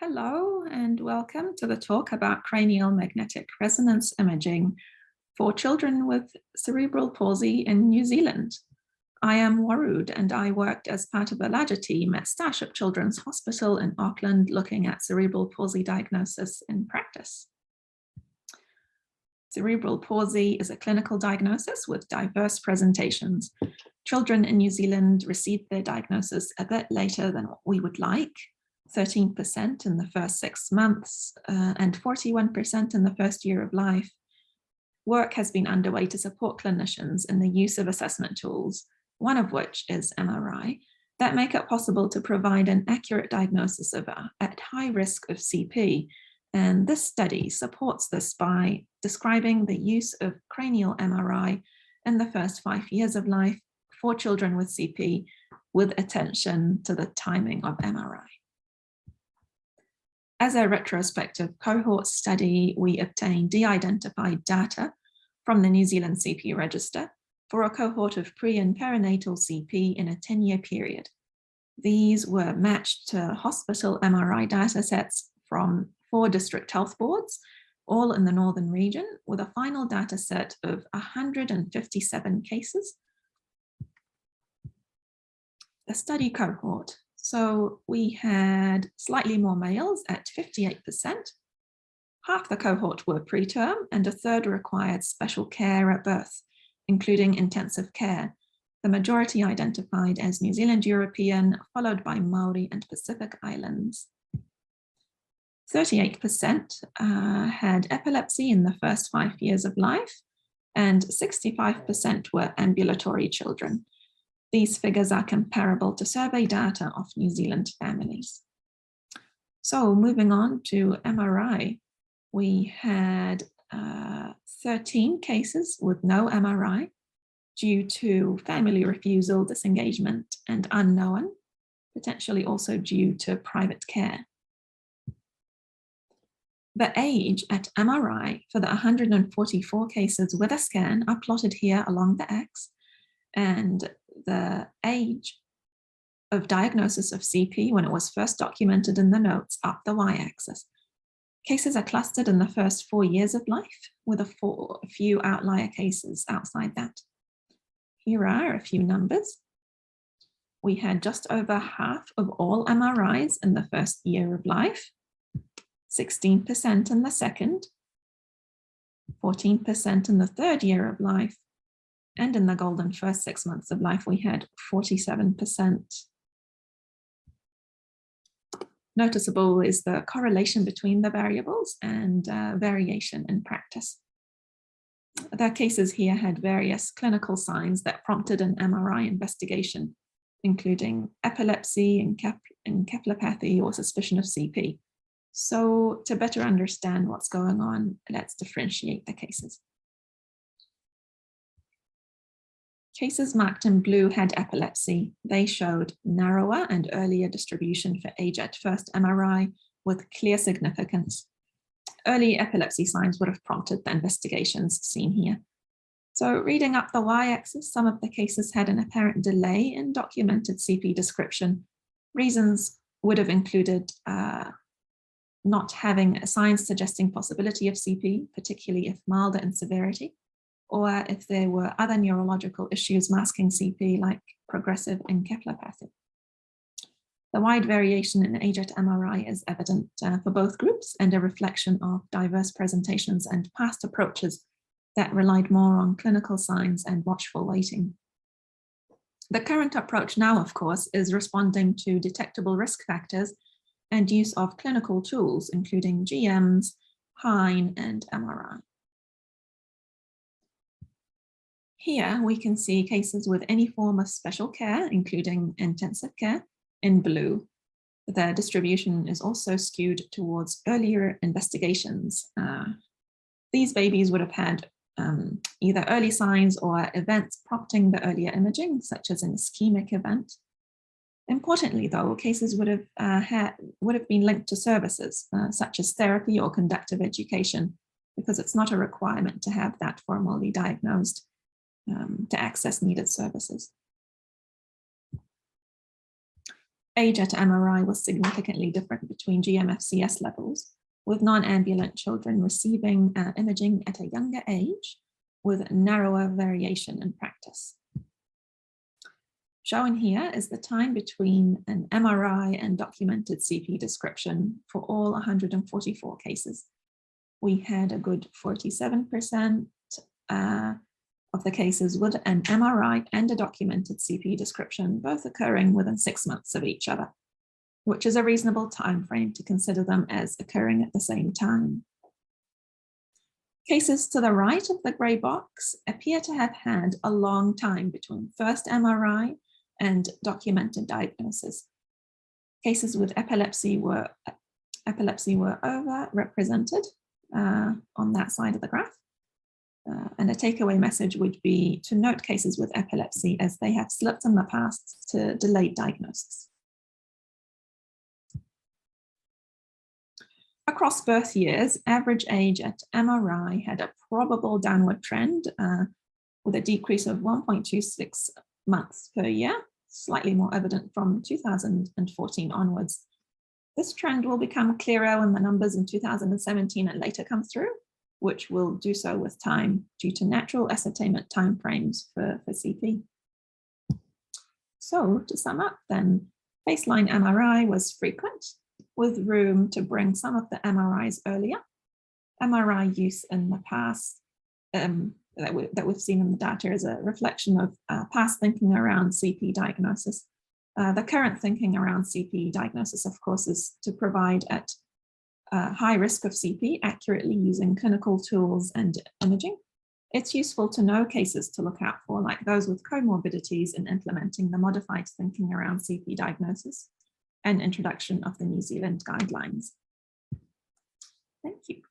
Hello and welcome to the talk about cranial magnetic resonance imaging for children with cerebral palsy in New Zealand. I am Woroud and I worked as part of a larger team at Starship Children's Hospital in Auckland looking at cerebral palsy diagnosis in practice. Cerebral palsy is a clinical diagnosis with diverse presentations. Children in New Zealand receive their diagnosis a bit later than what we would like. 13% in the first 6 months and 41% in the first year of life. Work has been underway to support clinicians in the use of assessment tools, one of which is MRI, that make it possible to provide an accurate diagnosis of at high risk of CP. And this study supports this by describing the use of cranial MRI in the first 5 years of life for children with CP, with attention to the timing of MRI. As a retrospective cohort study, we obtained de-identified data from the New Zealand CP register for a cohort of pre- and perinatal CP in a 10-year period. These were matched to hospital MRI data sets from 4 district health boards, all in the northern region, with a final data set of 157 cases. The study cohort. So we had slightly more males at 58%. Half the cohort were preterm and a third required special care at birth, including intensive care. The majority identified as New Zealand European, followed by Maori and Pacific Islands. 38% had epilepsy in the first 5 years of life, and 65% were ambulatory children. These figures are comparable to survey data of New Zealand families. So moving on to MRI, we had 13 cases with no MRI due to family refusal, disengagement, and unknown, potentially also due to private care. The age at MRI for the 144 cases with a scan are plotted here along the X, and the age of diagnosis of CP when it was first documented in the notes up the y-axis. Cases are clustered in the first 4 years of life, with a few outlier cases outside that. Here are a few numbers. We had just over half of all MRIs in the first year of life, 16% in the second, 14% in the third year of life, and in the golden first 6 months of life, we had 47%. Noticeable is the correlation between the variables and variation in practice. The cases here had various clinical signs that prompted an MRI investigation, including epilepsy, encephalopathy, or suspicion of CP. So to better understand what's going on, let's differentiate the cases. Cases marked in blue had epilepsy. They showed narrower and earlier distribution for age at first MRI with clear significance. Early epilepsy signs would have prompted the investigations seen here. So reading up the y-axis, some of the cases had an apparent delay in documented CP description. Reasons would have included not having signs suggesting possibility of CP, particularly if milder in severity, or if there were other neurological issues masking CP like progressive encephalopathy. The wide variation in age at MRI is evident for both groups and a reflection of diverse presentations and past approaches that relied more on clinical signs and watchful waiting. The current approach now, of course, is responding to detectable risk factors and use of clinical tools, including GMs, Hein, and MRI. Here we can see cases with any form of special care, including intensive care, in blue. The distribution is also skewed towards earlier investigations. These babies would have had either early signs or events prompting the earlier imaging, such as an ischemic event. Importantly, though, cases would have been linked to services, such as therapy or conductive education, because it's not a requirement to have that formally diagnosed to access needed services. Age at MRI was significantly different between GMFCS levels, with non-ambulant children receiving imaging at a younger age with narrower variation in practice. Shown here is the time between an MRI and documented CP description for all 144 cases. We had a good 47% of the cases with an MRI and a documented CP description, both occurring within 6 months of each other, which is a reasonable time frame to consider them as occurring at the same time. Cases to the right of the grey box appear to have had a long time between first MRI and documented diagnosis. Cases with epilepsy were overrepresented on that side of the graph. And a takeaway message would be to note cases with epilepsy as they have slipped in the past to delayed diagnosis. Across birth years, average age at MRI had a probable downward trend with a decrease of 1.26 months per year, slightly more evident from 2014 onwards. This trend will become clearer when the numbers in 2017 and later come through, which will do so with time due to natural ascertainment timeframes for CP. So to sum up then, baseline MRI was frequent, with room to bring some of the MRIs earlier. MRI use in the past that we've seen in the data is a reflection of past thinking around CP diagnosis. The current thinking around CP diagnosis, of course, is to provide at high risk of CP accurately using clinical tools and imaging. It's useful to know cases to look out for, like those with comorbidities, in implementing the modified thinking around CP diagnosis and introduction of the New Zealand guidelines. Thank you.